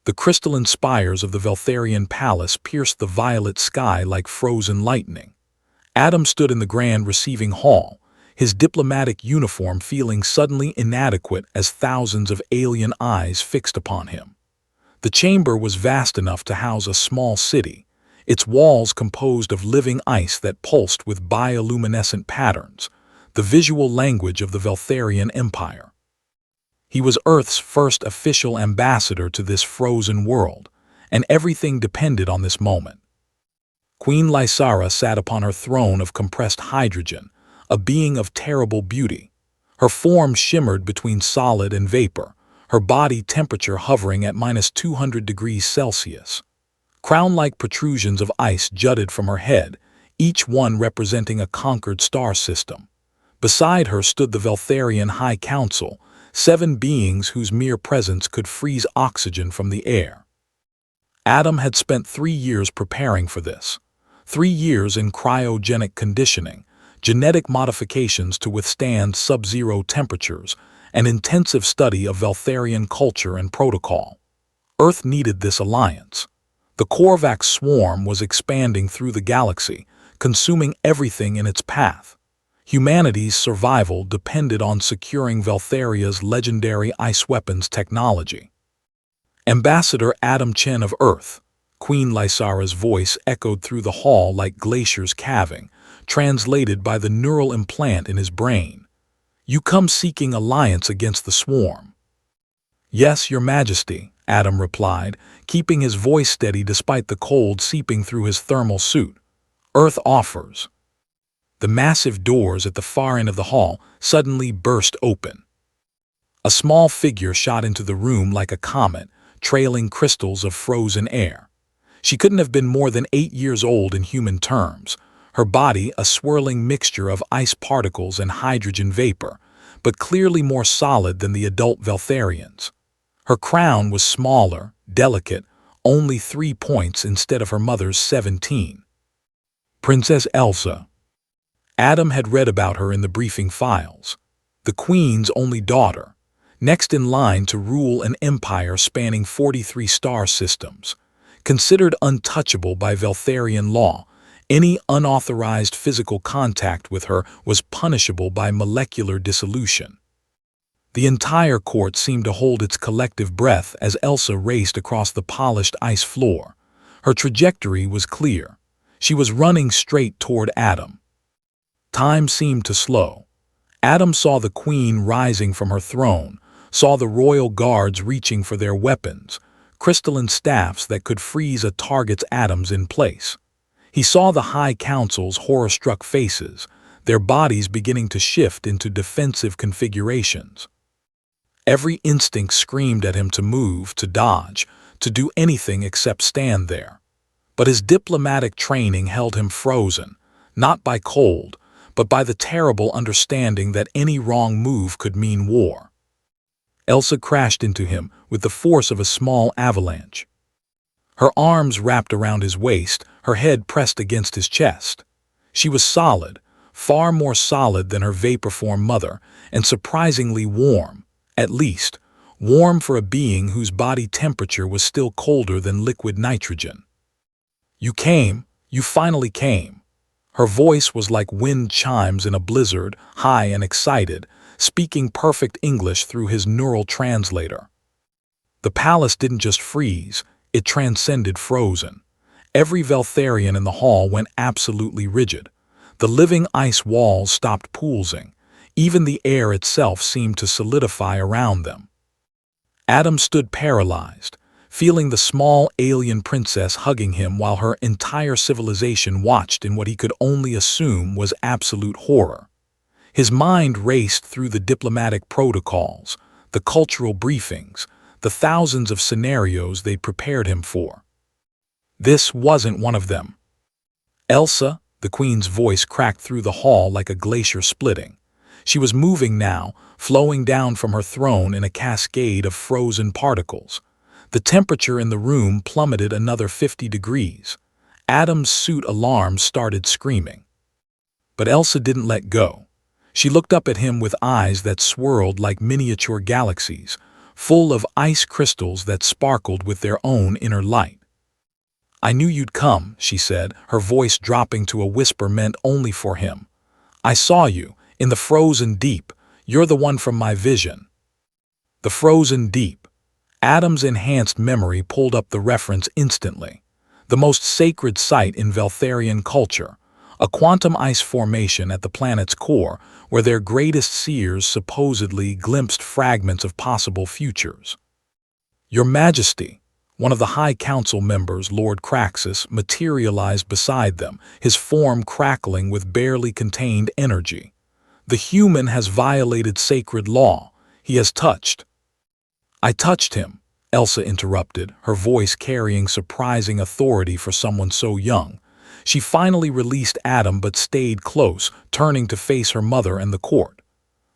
The crystalline spires of the Veltharian palace pierced the violet sky like frozen lightning. Adam stood in the grand receiving hall, his diplomatic uniform feeling suddenly inadequate as thousands of alien eyes fixed upon him. The chamber was vast enough to house a small city, its walls composed of living ice that pulsed with bioluminescent patterns, the visual language of the Veltharian Empire. He was Earth's first official ambassador to this frozen world, and everything depended on this moment. Queen Lysara sat upon her throne of compressed hydrogen, a being of terrible beauty. Her form shimmered between solid and vapor, her body temperature hovering at -200 degrees Celsius. Crown-like protrusions of ice jutted from her head, each one representing a conquered star system. Beside her stood the Veltharian High Council, 7 beings whose mere presence could freeze oxygen from the air. Adam had spent 3 years preparing for this. 3 years in cryogenic conditioning, genetic modifications to withstand sub-zero temperatures, and intensive study of Veltharian culture and protocol. Earth needed this alliance. The Korvax swarm was expanding through the galaxy, consuming everything in its path. Humanity's survival depended on securing Veltharia's legendary ice weapons technology. Ambassador Adam Chen of Earth. Queen Lysara's voice echoed through the hall like glaciers calving, translated by the neural implant in his brain. You come seeking alliance against the swarm. Yes, Your Majesty, Adam replied, keeping his voice steady despite the cold seeping through his thermal suit. Earth offers. The massive doors at the far end of the hall suddenly burst open. A small figure shot into the room like a comet, trailing crystals of frozen air. She couldn't have been more than 8 years old in human terms, her body a swirling mixture of ice particles and hydrogen vapor, but clearly more solid than the adult Veltharians. Her crown was smaller, delicate, only 3 points instead of her mother's 17. Princess Elsa. Adam had read about her in the briefing files. The Queen's only daughter, next in line to rule an empire spanning 43 star systems. Considered untouchable by Veltharian law, any unauthorized physical contact with her was punishable by molecular dissolution. The entire court seemed to hold its collective breath as Elsa raced across the polished ice floor. Her trajectory was clear. She was running straight toward Adam. Time seemed to slow. Adam saw the Queen rising from her throne, saw the royal guards reaching for their weapons, crystalline staffs that could freeze a target's atoms in place. He saw the High Council's horror-struck faces, their bodies beginning to shift into defensive configurations. Every instinct screamed at him to move, to dodge, to do anything except stand there. But his diplomatic training held him frozen, not by cold, but by the terrible understanding that any wrong move could mean war. Elsa crashed into him with the force of a small avalanche. Her arms wrapped around his waist, her head pressed against his chest. She was solid, far more solid than her vapor-form mother, and surprisingly warm, at least, warm for a being whose body temperature was still colder than liquid nitrogen. You came, you finally came. Her voice was like wind chimes in a blizzard, high and excited, speaking perfect English through his neural translator. The palace didn't just freeze, it transcended frozen. Every Veltharian in the hall went absolutely rigid. The living ice walls stopped pulsing. Even the air itself seemed to solidify around them. Adam stood paralyzed, feeling the small alien princess hugging him while her entire civilization watched in what he could only assume was absolute horror. His mind raced through the diplomatic protocols, the cultural briefings, the thousands of scenarios they'd prepared him for. This wasn't one of them. Elsa, the Queen's voice cracked through the hall like a glacier splitting. She was moving now, flowing down from her throne in a cascade of frozen particles. The temperature in the room plummeted another 50 degrees. Adam's suit alarms started screaming. But Elsa didn't let go. She looked up at him with eyes that swirled like miniature galaxies, full of ice crystals that sparkled with their own inner light. "I knew you'd come," she said, her voice dropping to a whisper meant only for him. "I saw you, in the frozen deep. You're the one from my vision." The frozen deep. Adam's enhanced memory pulled up the reference instantly. The most sacred site in Veltharian culture, a quantum ice formation at the planet's core where their greatest seers supposedly glimpsed fragments of possible futures. "Your Majesty," one of the High Council members, Lord Craxus, materialized beside them, his form crackling with barely contained energy. "The human has violated sacred law. He has touched—" "I touched him," Elsa interrupted, her voice carrying surprising authority for someone so young. She finally released Adam but stayed close, turning to face her mother and the court.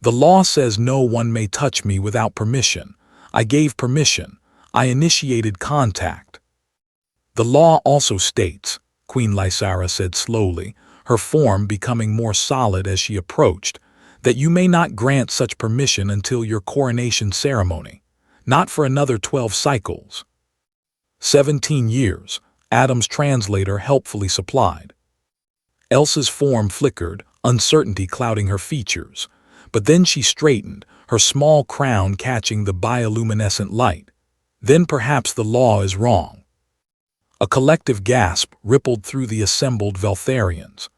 "The law says no one may touch me without permission. I gave permission. I initiated contact." "The law also states," Queen Lysara said slowly, her form becoming more solid as she approached, "that you may not grant such permission until your coronation ceremony. Not for another 12 cycles." 17 years, Adam's translator helpfully supplied. Elsa's form flickered, uncertainty clouding her features. But then she straightened, her small crown catching the bioluminescent light. "Then perhaps the law is wrong." A collective gasp rippled through the assembled Veltharians.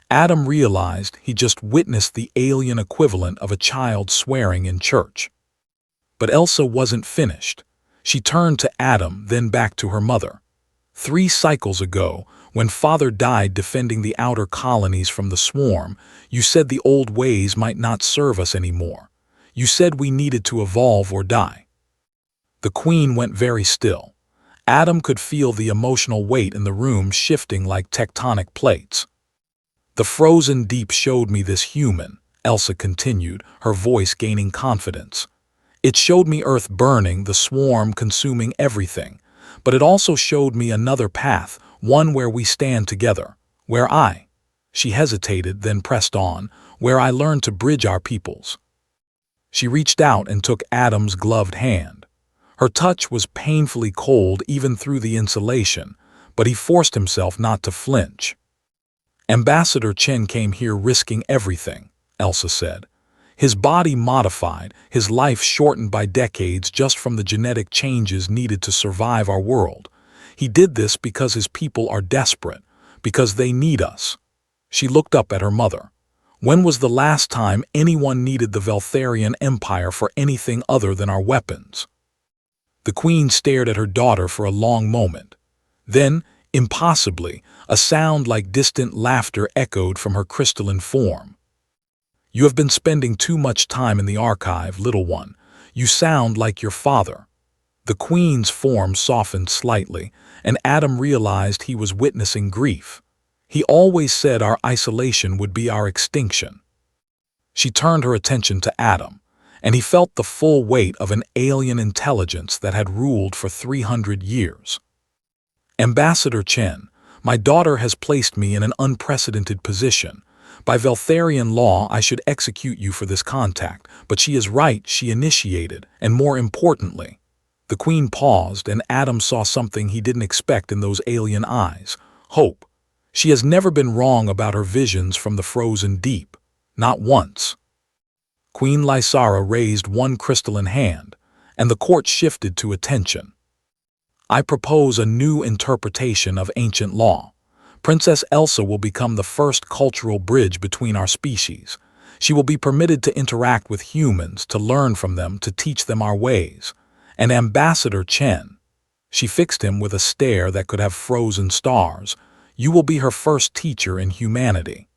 Adam realized he just witnessed the alien equivalent of a child swearing in church. But Elsa wasn't finished. She turned to Adam, then back to her mother. 3 cycles ago, when Father died defending the outer colonies from the swarm, you said the old ways might not serve us anymore. You said we needed to evolve or die." The Queen went very still. Adam could feel the emotional weight in the room shifting like tectonic plates. "The frozen deep showed me this human," Elsa continued, her voice gaining confidence. "It showed me Earth burning, the swarm consuming everything. But it also showed me another path, one where we stand together, where I—" she hesitated, then pressed on, "where I learned to bridge our peoples." She reached out and took Adam's gloved hand. Her touch was painfully cold even through the insulation, but he forced himself not to flinch. "Ambassador Chen came here risking everything," Elsa said. "His body modified, his life shortened by decades just from the genetic changes needed to survive our world. He did this because his people are desperate, because they need us." She looked up at her mother. "When was the last time anyone needed the Veltharian Empire for anything other than our weapons?" The Queen stared at her daughter for a long moment. Then, impossibly, a sound like distant laughter echoed from her crystalline form. "You have been spending too much time in the archive, little one. You sound like your father." The Queen's form softened slightly, and Adam realized he was witnessing grief. He always said our isolation would be our extinction. She turned her attention to Adam, and he felt the full weight of an alien intelligence that had ruled for 300 years. "Ambassador Chen, my daughter has placed me in an unprecedented position. By Veltharian law, I should execute you for this contact, but she is right, she initiated, and more importantly—" The Queen paused, and Adam saw something he didn't expect in those alien eyes: hope. "She has never been wrong about her visions from the frozen deep. Not once." Queen Lysara raised one crystalline hand, and the court shifted to attention. "I propose a new interpretation of ancient law. Princess Elsa will become the first cultural bridge between our species. She will be permitted to interact with humans, to learn from them, to teach them our ways. And Ambassador Chen," she fixed him with a stare that could have frozen stars, "you will be her first teacher in humanity."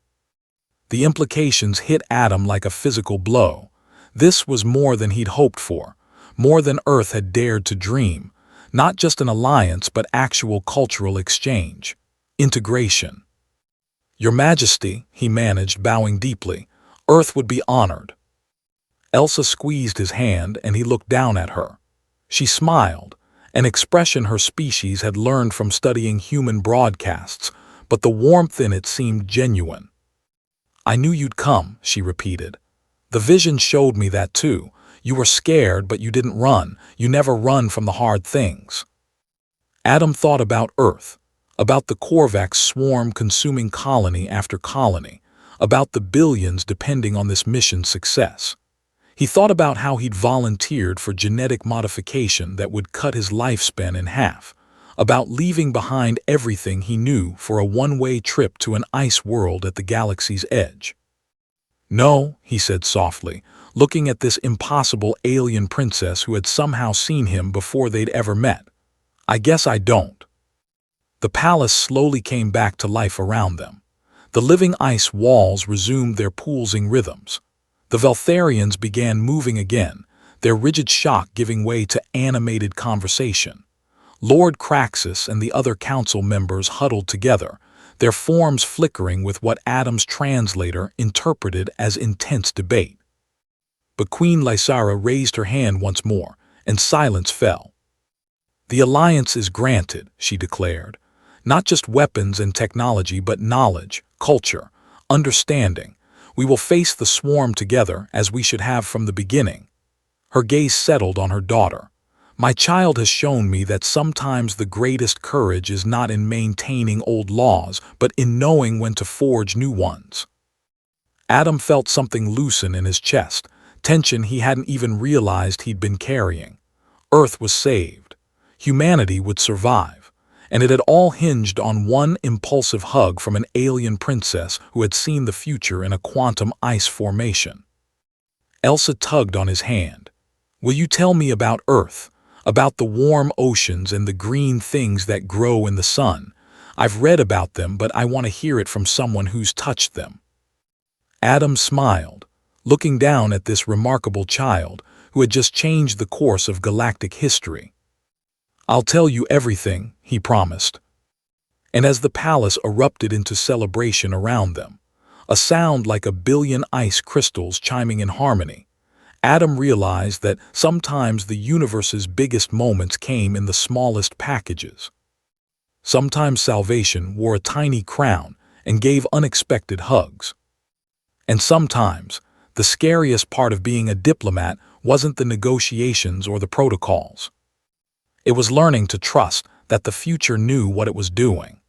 The implications hit Adam like a physical blow. This was more than he'd hoped for, more than Earth had dared to dream. Not just an alliance, but actual cultural exchange. Integration. "Your Majesty," he managed, bowing deeply, "Earth would be honored." Elsa squeezed his hand, and he looked down at her. She smiled, an expression her species had learned from studying human broadcasts, but the warmth in it seemed genuine. "I knew you'd come," she repeated. "The vision showed me that too. You were scared, but you didn't run. You never run from the hard things. Adam thought about Earth, about the Korvax swarm consuming colony after colony, about the billions depending on this mission's success. He thought about how he'd volunteered for genetic modification that would cut his lifespan in half, about leaving behind everything he knew for a one-way trip to an ice world at the galaxy's edge. "No," he said softly, looking at this impossible alien princess who had somehow seen him before they'd ever met. "I guess I don't." The palace slowly came back to life around them. The living ice walls resumed their pulsing rhythms. The Veltharians began moving again, their rigid shock giving way to animated conversation. Lord Craxus and the other council members huddled together, their forms flickering with what Adam's translator interpreted as intense debate. But Queen Lysara raised her hand once more, and silence fell. "The alliance is granted," she declared. "Not just weapons and technology, but knowledge, culture, understanding. We will face the swarm together, as we should have from the beginning." Her gaze settled on her daughter. "My child has shown me that sometimes the greatest courage is not in maintaining old laws, but in knowing when to forge new ones." Adam felt something loosen in his chest, tension he hadn't even realized he'd been carrying. Earth was saved. Humanity would survive. And it had all hinged on one impulsive hug from an alien princess who had seen the future in a quantum ice formation. Elsa tugged on his hand. "Will you tell me about Earth? About the warm oceans and the green things that grow in the sun? I've read about them, but I want to hear it from someone who's touched them." Adam smiled, looking down at this remarkable child who had just changed the course of galactic history. "I'll tell you everything," he promised. And as the palace erupted into celebration around them, a sound like a billion ice crystals chiming in harmony, Adam realized that sometimes the universe's biggest moments came in the smallest packages. Sometimes salvation wore a tiny crown and gave unexpected hugs. And sometimes, the scariest part of being a diplomat wasn't the negotiations or the protocols. It was learning to trust that the future knew what it was doing.